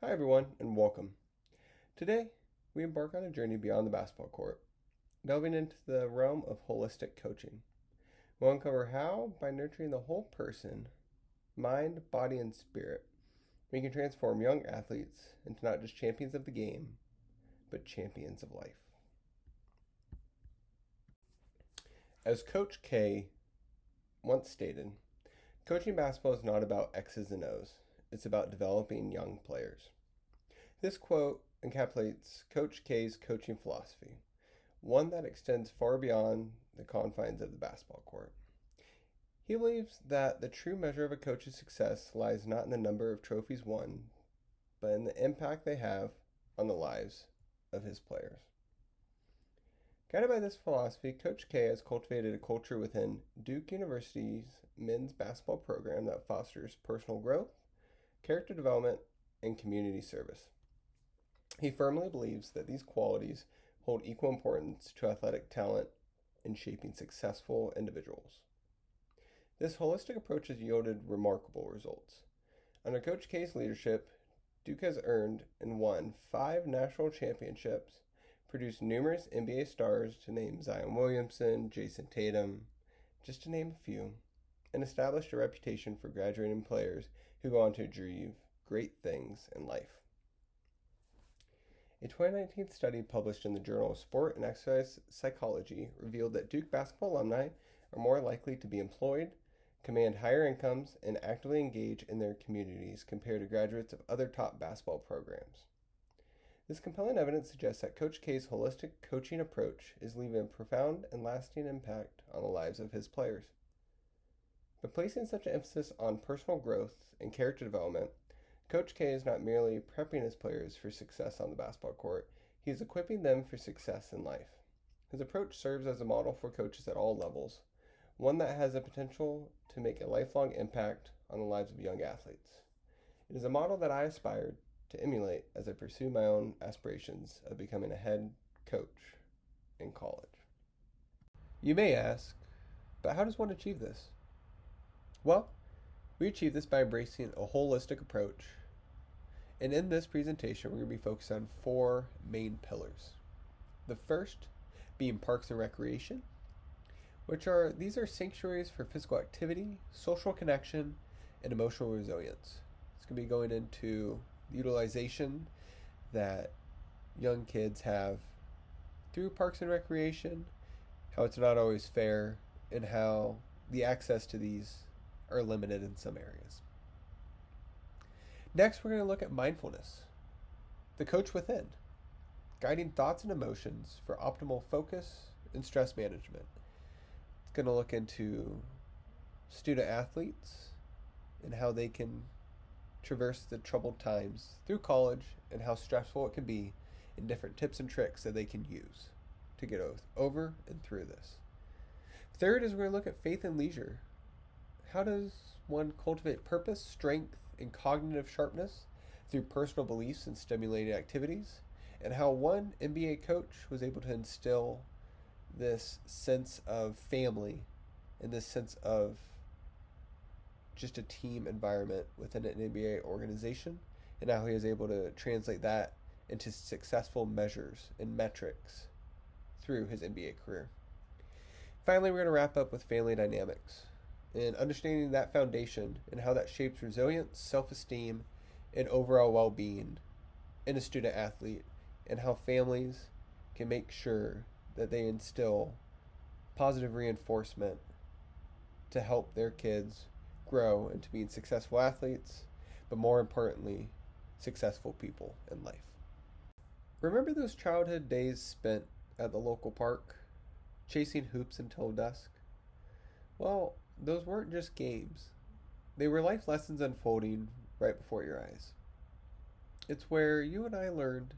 Hi, everyone, and welcome. Today, we embark on a journey beyond the basketball court, delving into the realm of holistic coaching. We'll uncover how, by nurturing the whole person, mind, body, and spirit, we can transform young athletes into not just champions of the game, but champions of life. As Coach K once stated, coaching basketball is not about X's and O's, it's about developing young players. This quote encapsulates Coach K's coaching philosophy, one that extends far beyond the confines of the basketball court. He believes that the true measure of a coach's success lies not in the number of trophies won, but in the impact they have on the lives of his players. Guided by this philosophy, Coach K has cultivated a culture within Duke University's men's basketball program that fosters personal growth, character development, and community service. He firmly believes that these qualities hold equal importance to athletic talent in shaping successful individuals. This holistic approach has yielded remarkable results. Under Coach K's leadership, Duke has earned and won 5 national championships, produced numerous NBA stars to name Zion Williamson, Jason Tatum, just to name a few, and established a reputation for graduating players who go on to achieve great things in life. A 2019 study published in the Journal of Sport and Exercise Psychology revealed that Duke basketball alumni are more likely to be employed, command higher incomes, and actively engage in their communities compared to graduates of other top basketball programs. This compelling evidence suggests that Coach K's holistic coaching approach is leaving a profound and lasting impact on the lives of his players. By placing such an emphasis on personal growth and character development, Coach K is not merely prepping his players for success on the basketball court, he is equipping them for success in life. His approach serves as a model for coaches at all levels, one that has the potential to make a lifelong impact on the lives of young athletes. It is a model that I aspire to emulate as I pursue my own aspirations of becoming a head coach in college. You may ask, but how does one achieve this? Well, we achieve this by embracing a holistic approach. And in this presentation, we're going to be focused on 4 main pillars. The first being parks and recreation, these are sanctuaries for physical activity, social connection, and emotional resilience. It's going to be going into the utilization that young kids have through parks and recreation, how it's not always fair, and how the access to these are limited in some areas. Next, we're going to look at mindfulness, the coach within, guiding thoughts and emotions for optimal focus and stress management. It's going to look into student athletes and how they can traverse the troubled times through college and how stressful it can be, and different tips and tricks that they can use to get over and through this. Third is we're going to look at faith and leisure. How does one cultivate purpose, strength, and cognitive sharpness through personal beliefs and stimulating activities, and how one NBA coach was able to instill this sense of family and this sense of just a team environment within an NBA organization, and how he was able to translate that into successful measures and metrics through his NBA career. Finally, we're going to wrap up with family dynamics and understanding that foundation and how that shapes resilience, self-esteem, and overall well-being in a student athlete, and how families can make sure that they instill positive reinforcement to help their kids grow into being successful athletes, but more importantly, successful people in life. Remember those childhood days spent at the local park, chasing hoops until dusk? Well, those weren't just games. They were life lessons unfolding right before your eyes. It's where you and I learned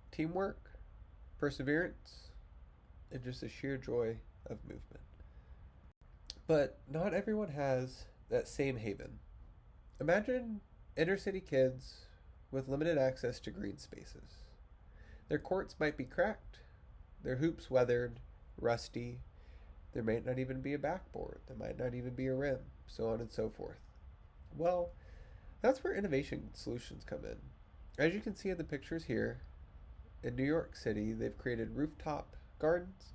teamwork, perseverance, and just the sheer joy of movement. But not everyone has that same haven. Imagine inner city kids with limited access to green spaces. Their courts might be cracked, their hoops weathered, rusty. There might not even be a backboard. There might not even be a rim, so on and so forth. Well, that's where innovation solutions come in. As you can see in the pictures here, in New York City, they've created rooftop gardens,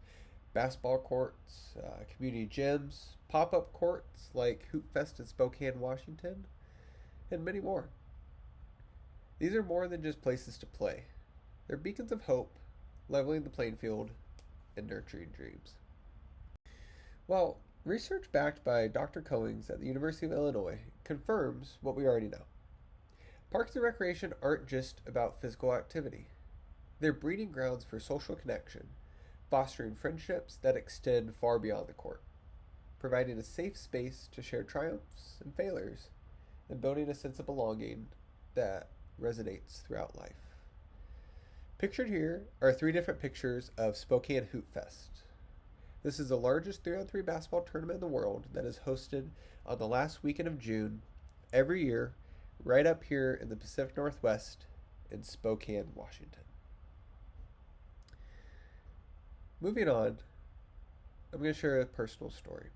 basketball courts, community gyms, pop up courts like Hoop Fest in Spokane, Washington, and many more. These are more than just places to play, they're beacons of hope, leveling the playing field and nurturing dreams. Well, research backed by Dr. Coings at the University of Illinois confirms what we already know. Parks and recreation aren't just about physical activity. They're breeding grounds for social connection, fostering friendships that extend far beyond the court, providing a safe space to share triumphs and failures, and building a sense of belonging that resonates throughout life. Pictured here are three different pictures of Spokane Hoop Fest. This is the largest 3-on-3 basketball tournament in the world that is hosted on the last weekend of June every year, right up here in the Pacific Northwest in Spokane, Washington. Moving on, I'm going to share a personal story.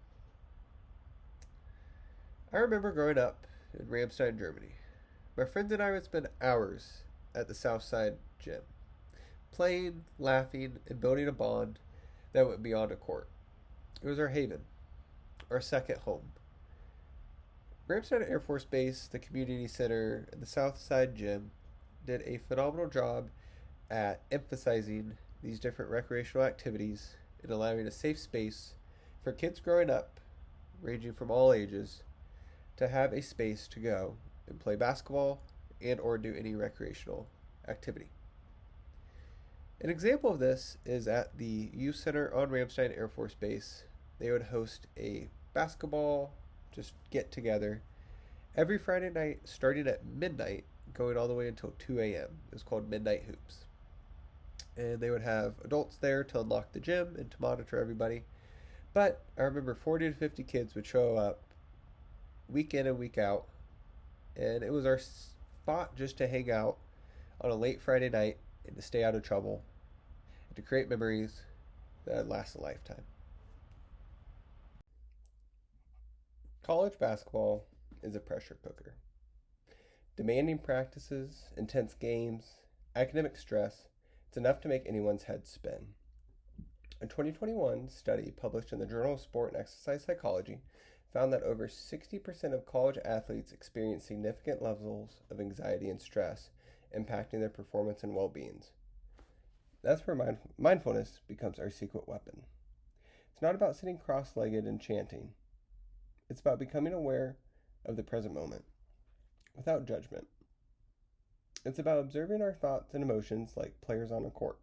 I remember growing up in Ramstein, Germany. My friends and I would spend hours at the Southside gym, playing, laughing, and building a bond that went beyond a court. It was our haven, our second home. Ramstein Air Force Base, the community center, and the Southside gym did a phenomenal job at emphasizing these different recreational activities and allowing a safe space for kids growing up, ranging from all ages, to have a space to go and play basketball and or do any recreational activity. An example of this is at the Youth Center on Ramstein Air Force Base. They would host a basketball just get together every Friday night starting at midnight going all the way until 2 a.m. It was called Midnight Hoops. And they would have adults there to unlock the gym and to monitor everybody. But I remember 40 to 50 kids would show up week in and week out, and it was our spot just to hang out on a late Friday night and to stay out of trouble and to create memories that last a lifetime. College basketball is a pressure cooker. Demanding practices, intense games, academic stress, it's enough to make anyone's head spin. A 2021 study published in the Journal of Sport and Exercise Psychology found that over 60% of college athletes experience significant levels of anxiety and stress, impacting their performance and well-being. That's where mindfulness becomes our secret weapon. It's not about sitting cross-legged and chanting. It's about becoming aware of the present moment, without judgment. It's about observing our thoughts and emotions like players on a court,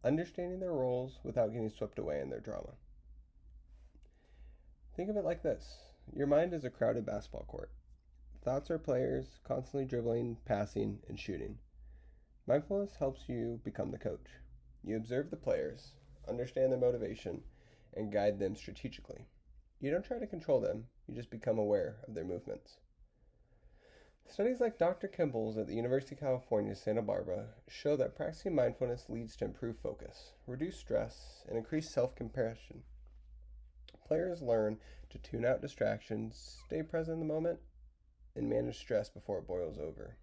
understanding their roles without getting swept away in their drama. Think of it like this. Your mind is a crowded basketball court. Thoughts are players constantly dribbling, passing, and shooting. Mindfulness helps you become the coach. You observe the players, understand their motivation, and guide them strategically. You don't try to control them, you just become aware of their movements. Studies like Dr. Kimball's at the University of California, Santa Barbara show that practicing mindfulness leads to improved focus, reduced stress, and increased self-compassion. Players learn to tune out distractions, stay present in the moment, and manage stress before it boils over,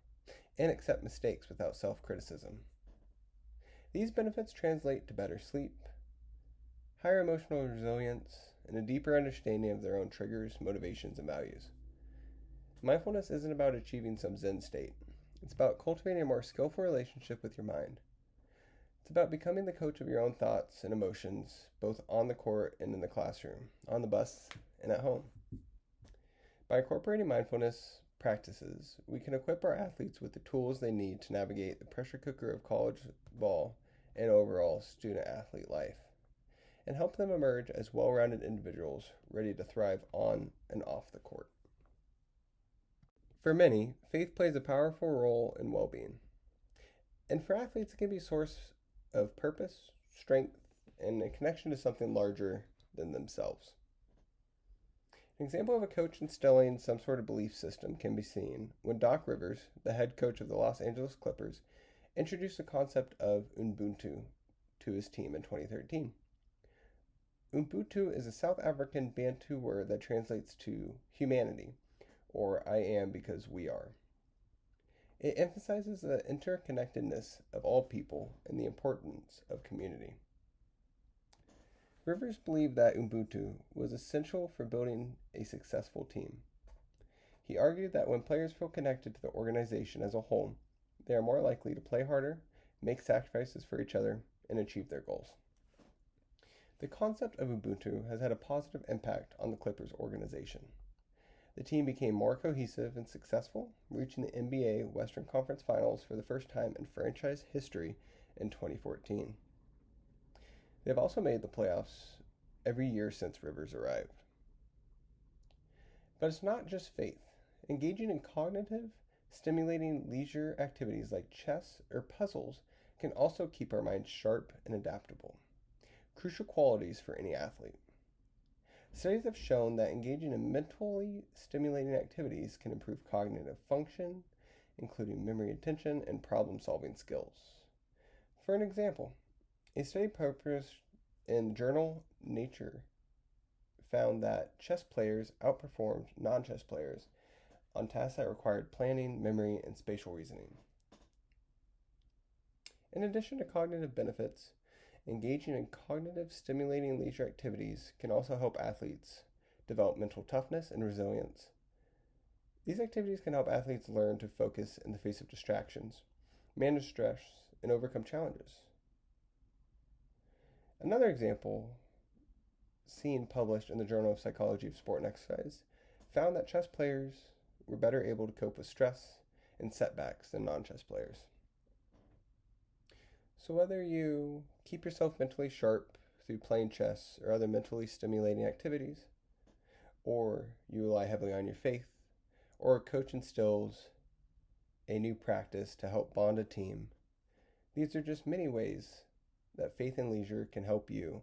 and accept mistakes without self-criticism. These benefits translate to better sleep, higher emotional resilience, and a deeper understanding of their own triggers, motivations, and values. Mindfulness isn't about achieving some Zen state. It's about cultivating a more skillful relationship with your mind. It's about becoming the coach of your own thoughts and emotions, both on the court and in the classroom, on the bus and at home. By incorporating mindfulness practices, we can equip our athletes with the tools they need to navigate the pressure cooker of college ball and overall student-athlete life, and help them emerge as well-rounded individuals ready to thrive on and off the court. For many, faith plays a powerful role in well-being. And for athletes, it can be a source of purpose, strength, and a connection to something larger than themselves. An example of a coach instilling some sort of belief system can be seen when Doc Rivers, the head coach of the Los Angeles Clippers, introduced the concept of Ubuntu to his team in 2013. Ubuntu is a South African Bantu word that translates to humanity, or I am because we are. It emphasizes the interconnectedness of all people and the importance of community. Rivers believed that Ubuntu was essential for building a successful team. He argued that when players feel connected to the organization as a whole, they are more likely to play harder, make sacrifices for each other, and achieve their goals. The concept of Ubuntu has had a positive impact on the Clippers organization. The team became more cohesive and successful, reaching the NBA Western Conference Finals for the first time in franchise history in 2014. They've also made the playoffs every year since Rivers arrived. But it's not just faith. Engaging in cognitive, stimulating leisure activities like chess or puzzles can also keep our minds sharp and adaptable, crucial qualities for any athlete. Studies have shown that engaging in mentally stimulating activities can improve cognitive function, including memory, attention, and problem-solving skills. For an example, a study published in the journal Nature found that chess players outperformed non-chess players on tasks that required planning, memory, and spatial reasoning. In addition to cognitive benefits, engaging in cognitive stimulating leisure activities can also help athletes develop mental toughness and resilience. These activities can help athletes learn to focus in the face of distractions, manage stress, and overcome challenges. Another example, seen published in the Journal of Psychology of Sport and Exercise, found that chess players were better able to cope with stress and setbacks than non-chess players. So whether you keep yourself mentally sharp through playing chess or other mentally stimulating activities, or you rely heavily on your faith, or a coach instills a new practice to help bond a team, these are just many ways that faith and leisure can help you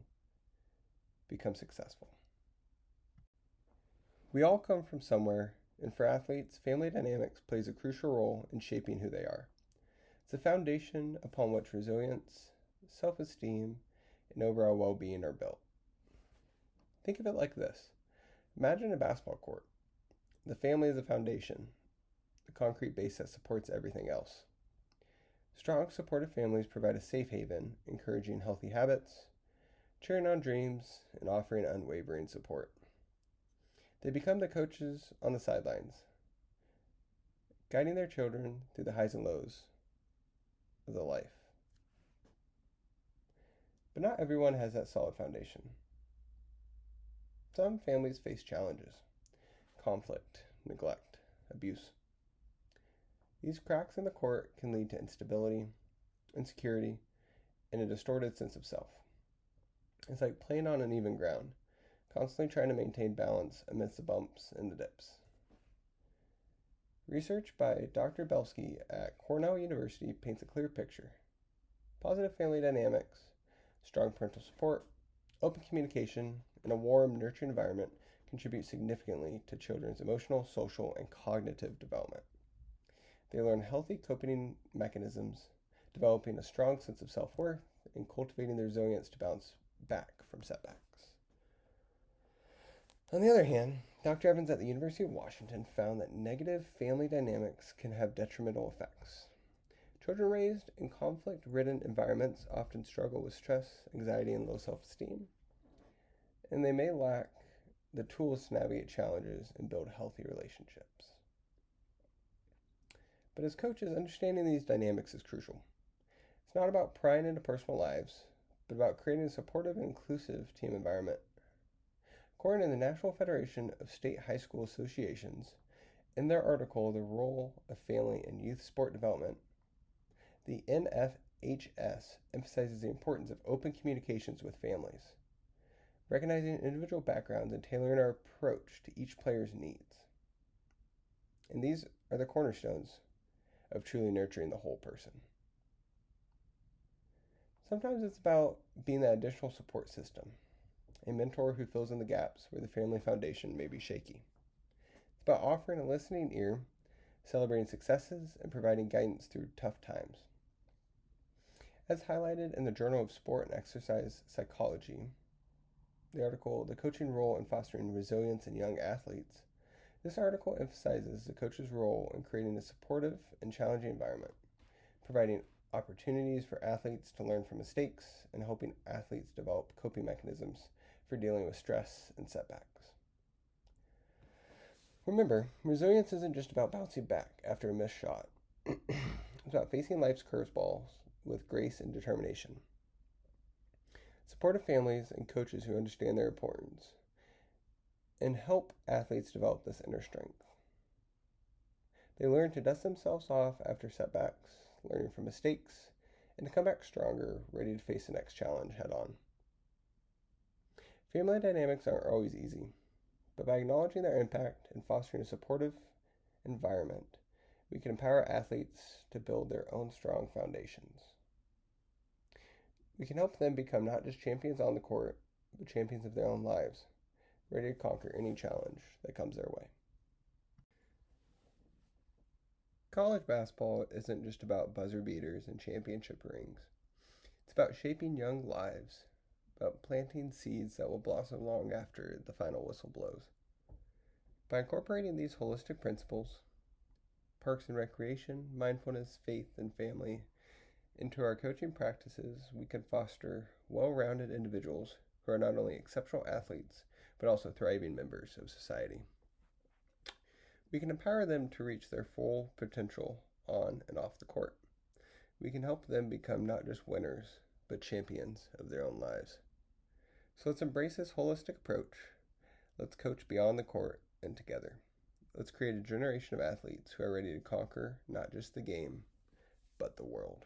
become successful. We all come from somewhere, and for athletes, family dynamics plays a crucial role in shaping who they are. It's the foundation upon which resilience, self-esteem, and overall well-being are built. Think of it like this. Imagine a basketball court. The family is the foundation, the concrete base that supports everything else. Strong, supportive families provide a safe haven, encouraging healthy habits, cheering on dreams, and offering unwavering support. They become the coaches on the sidelines, guiding their children through the highs and lows of the life. But not everyone has that solid foundation. Some families face challenges, conflict, neglect, abuse. These cracks in the court can lead to instability, insecurity, and a distorted sense of self. It's like playing on uneven ground, constantly trying to maintain balance amidst the bumps and the dips. Research by Dr. Belsky at Cornell University paints a clear picture. Positive family dynamics, strong parental support, open communication, and a warm, nurturing environment contribute significantly to children's emotional, social, and cognitive development. They learn healthy coping mechanisms, developing a strong sense of self-worth, and cultivating the resilience to bounce back from setbacks. On the other hand, Dr. Evans at the University of Washington found that negative family dynamics can have detrimental effects. Children raised in conflict-ridden environments often struggle with stress, anxiety, and low self-esteem, and they may lack the tools to navigate challenges and build healthy relationships. But as coaches, understanding these dynamics is crucial. It's not about prying into personal lives, but about creating a supportive and inclusive team environment. According to the National Federation of State High School Associations, in their article, The Role of Family in Youth Sport Development, the NFHS emphasizes the importance of open communications with families, recognizing individual backgrounds and tailoring our approach to each player's needs. And these are the cornerstones of truly nurturing the whole person. Sometimes it's about being that additional support system, a mentor who fills in the gaps where the family foundation may be shaky. It's about offering a listening ear, celebrating successes, and providing guidance through tough times. As highlighted in the Journal of Sport and Exercise Psychology, the article, The Coaching Role in Fostering Resilience in Young Athletes, This article emphasizes the coach's role in creating a supportive and challenging environment, providing opportunities for athletes to learn from mistakes and helping athletes develop coping mechanisms for dealing with stress and setbacks. Remember, resilience isn't just about bouncing back after a missed shot. It's about facing life's curveballs with grace and determination. Supportive families and coaches who understand their importance and help athletes develop this inner strength. They learn to dust themselves off after setbacks, learning from mistakes, and to come back stronger, ready to face the next challenge head on. Family dynamics aren't always easy, but by acknowledging their impact and fostering a supportive environment, we can empower athletes to build their own strong foundations. We can help them become not just champions on the court, but champions of their own lives, ready to conquer any challenge that comes their way. College basketball isn't just about buzzer beaters and championship rings. It's about shaping young lives, about planting seeds that will blossom long after the final whistle blows. By incorporating these holistic principles, parks and recreation, mindfulness, faith, and family, into our coaching practices, we can foster well-rounded individuals who are not only exceptional athletes, but also thriving members of society. We can empower them to reach their full potential on and off the court. We can help them become not just winners, but champions of their own lives. So let's embrace this holistic approach. Let's coach beyond the court and together. Let's create a generation of athletes who are ready to conquer not just the game, but the world.